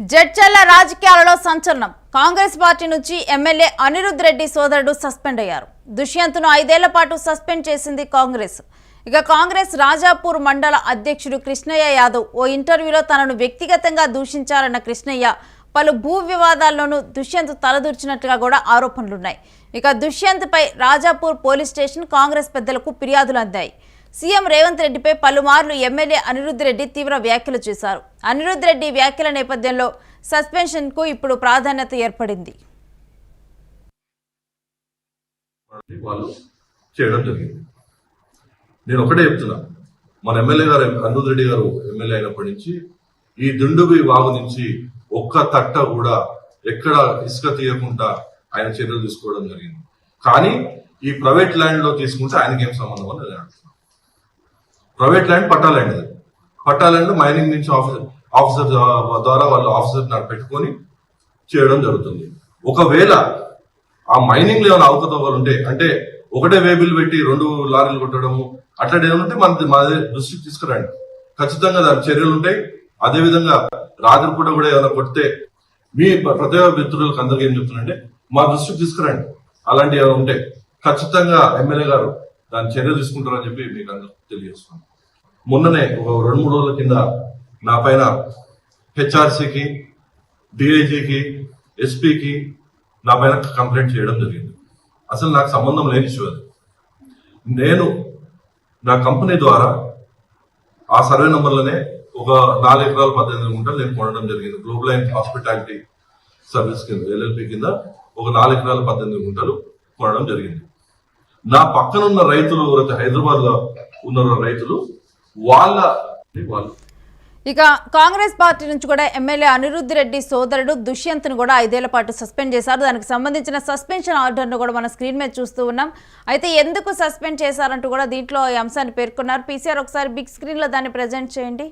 జడ్చర్ల రాజకీయాలలో సంచలనం. కాంగ్రెస్ పార్టీ నుంచి ఎమ్మెల్యే అనిరుద్ రెడ్డి సోదరుడు సస్పెండ్ అయ్యారు. దుష్యంత్ను 5 ఏళ్ల పాటు సస్పెండ్ చేసింది కాంగ్రెస్. కాంగ్రెస్ రాజాపూర్ మండల అధ్యక్షుడు కృష్ణయ్య యాదవ్ ఓ ఇంటర్వ్యూలో తనను వ్యక్తిగతంగా దూషించారన్న కృష్ణయ్య పలు భూ వివాదాల్లోనూ దుష్యంత్ తలదూర్చినట్టుగా కూడా ఆరోపణలున్నాయి. దుష్యంత్పై రాజాపూర్ పోలీస్ స్టేషన్ కాంగ్రెస్ పెద్దలకు ఫిర్యాదులు అందాయి. సీఎం రేవంత్ రెడ్డిపై పలుమార్లు ఎమ్మెల్యే అనిరుద్ రెడ్డి తీవ్ర వ్యాఖ్యలు చేశారు. అనిరుద్ రెడ్డి వ్యాఖ్యల నేపథ్యంలో సస్పెన్షన్ కు ఇప్పుడు ప్రాధాన్యత ఏర్పడింది. నేను ఒకటే చెప్తున్నా, మన ఎమ్మెల్యే గారు అనిరుద్ రెడ్డి గారు ఎమ్మెల్యే అయినప్పటి నుంచి ఈ దుండుబి వాగు నుంచి ఒక్క తట్ట కూడా ఎక్కడ ఇసుక తీయకుండా ఆయన చర్యలు తీసుకోవడం జరిగింది. కానీ ఈ ప్రైవేట్ ల్యాండ్ లో తీసుకుంటే ఆయనకి ఏం సంబంధం అని నేను అంటున్నాను. ప్రైవేట్ ల్యాండ్ పట్టా ల్యాండ్, అది పట్టా ల్యాండ్ మైనింగ్ నుంచి ఆఫీసర్ ద్వారా వాళ్ళు ఆఫీసర్ పెట్టుకొని చేయడం జరుగుతుంది. ఒకవేళ ఆ మైనింగ్ లో ఏమైనా అవకతవకలు ఉంటే, అంటే ఒకటే వేబిల్ పెట్టి 2 లారీలు కొట్టడము అట్లాంటి ఏమంటే మన దృష్టికి తీసుకురండి, ఖచ్చితంగా దాని చర్యలు ఉంటాయి. అదేవిధంగా రాత్రిపూట కూడా ఏమైనా కొడితే మీ ప్రత్యేక మిత్రులకు అందరికీ ఏం చెప్తున్నారంటే మా దృష్టికి తీసుకురండి, అలాంటివి ఏమైనా ఉంటే ఖచ్చితంగా ఎమ్మెల్యే గారు దాని చర్య తీసుకుంటారని చెప్పి మీకు అందరూ తెలియజేస్తున్నాను. మొన్ననే ఒక 2-3 రోజుల కింద నా పైన హెచ్ఆర్సీకి, డిఐజీకి, ఎస్పీకి నా పైన కంప్లైంట్ చేయడం జరిగింది. అసలు నాకు సంబంధం లేని ఇష్యూ అది. నేను నా కంపెనీ ద్వారా ఆ సర్వే నంబర్లోనే ఒక 4 ఎకరాలు 18 గుంటలు నేను కొనడం జరిగింది. గ్లోబల్ లైన్ హాస్పిటాలిటీ సర్వీస్ కింద LLP కింద ఒక 4 ఎకరాలు 18 గుంటలు కొనడం జరిగింది. నా పక్కన ఉన్న రైతులు ఎవరైతే హైదరాబాద్ లో ఉన్న రైతులు వాళ్ళు కాంగ్రెస్ పార్టీ నుంచి కూడా ఎమ్మెల్యే అనిరుద్ రెడ్డి సోదరుడు దుష్యంత్ను కూడా 5 ఏళ్ల పాటు సస్పెండ్ చేశారు. దానికి సంబంధించిన సస్పెన్షన్ ఆర్డర్ను కూడా మన స్క్రీన్ మీద చూస్తూ ఉన్నాం. అయితే ఎందుకు సస్పెండ్ చేశారంటూ కూడా దీంట్లో ఈ అంశాన్ని పేర్కొన్నారు. పీసీఆర్ ఒకసారి బిగ్ స్క్రీన్ లో దాన్ని ప్రజెంట్ చేయండి.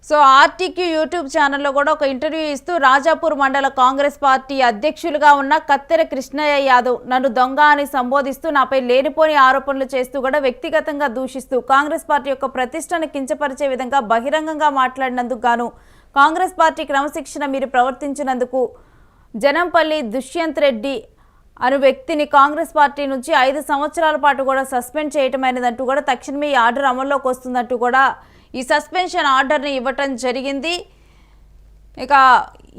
సో ఆర్టీక్యూ యూట్యూబ్ ఛానల్లో కూడా ఒక ఇంటర్వ్యూ ఇస్తూ రాజాపూర్ మండల కాంగ్రెస్ పార్టీ అధ్యక్షులుగా ఉన్న కత్తెర కృష్ణయ్య యాదవ్ నన్ను దొంగ అని సంబోధిస్తూ నాపై లేనిపోని ఆరోపణలు చేస్తూ కూడా వ్యక్తిగతంగా దూషిస్తూ కాంగ్రెస్ పార్టీ యొక్క ప్రతిష్టను కించపరిచే విధంగా బహిరంగంగా మాట్లాడినందుకు గాను కాంగ్రెస్ పార్టీ క్రమశిక్షణ మీరు ప్రవర్తించినందుకు జనంపల్లి దుష్యంత్ రెడ్డి అను వ్యక్తిని కాంగ్రెస్ పార్టీ నుంచి 5 సంవత్సరాల పాటు కూడా సస్పెండ్ చేయటమైనదంటూ కూడా తక్షణమే ఈ ఆర్డర్ అమల్లోకి వస్తుందంటూ కూడా ఈ సస్పెన్షన్ ఆర్డర్ని ఇవ్వటం జరిగింది.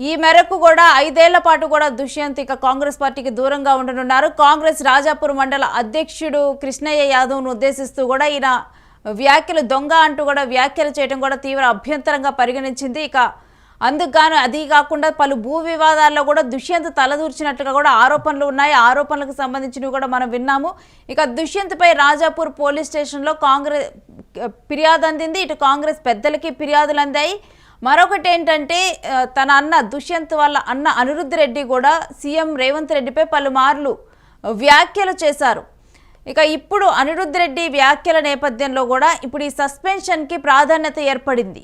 ఈ మేరకు కూడా 5 ఏళ్ల పాటు కూడా దుష్యంత్ కాంగ్రెస్ పార్టీకి దూరంగా ఉండనున్నారు. కాంగ్రెస్ రాజాపూర్ మండల అధ్యక్షుడు కృష్ణయ్య యాదవ్ను ఉద్దేశిస్తూ కూడా ఈయన వ్యాఖ్యలు దొంగ అంటూ కూడా వ్యాఖ్యలు చేయడం కూడా తీవ్ర అభ్యంతరంగా పరిగణించింది. అందుకుగాను అది కాకుండా పలు భూ వివాదాల్లో కూడా దుష్యంత్ తలదూర్చినట్లుగా కూడా ఆరోపణలు ఉన్నాయి. ఆరోపణలకు సంబంధించినవి కూడా మనం విన్నాము. దుష్యంత్పై రాజాపూర్ పోలీస్ స్టేషన్లో కాంగ్రెస్ ఫిర్యాదు అందింది. ఇటు కాంగ్రెస్ పెద్దలకి ఫిర్యాదులు అందాయి. మరొకటి ఏంటంటే తన అన్న దుష్యంత్ వాళ్ళ అన్న అనిరుద్ రెడ్డి కూడా సీఎం రేవంత్ రెడ్డిపై పలుమార్లు వ్యాఖ్యలు చేశారు. ఇప్పుడు అనిరుద్ రెడ్డి వ్యాఖ్యల నేపథ్యంలో కూడా ఇప్పుడు ఈ సస్పెన్షన్కి ప్రాధాన్యత ఏర్పడింది.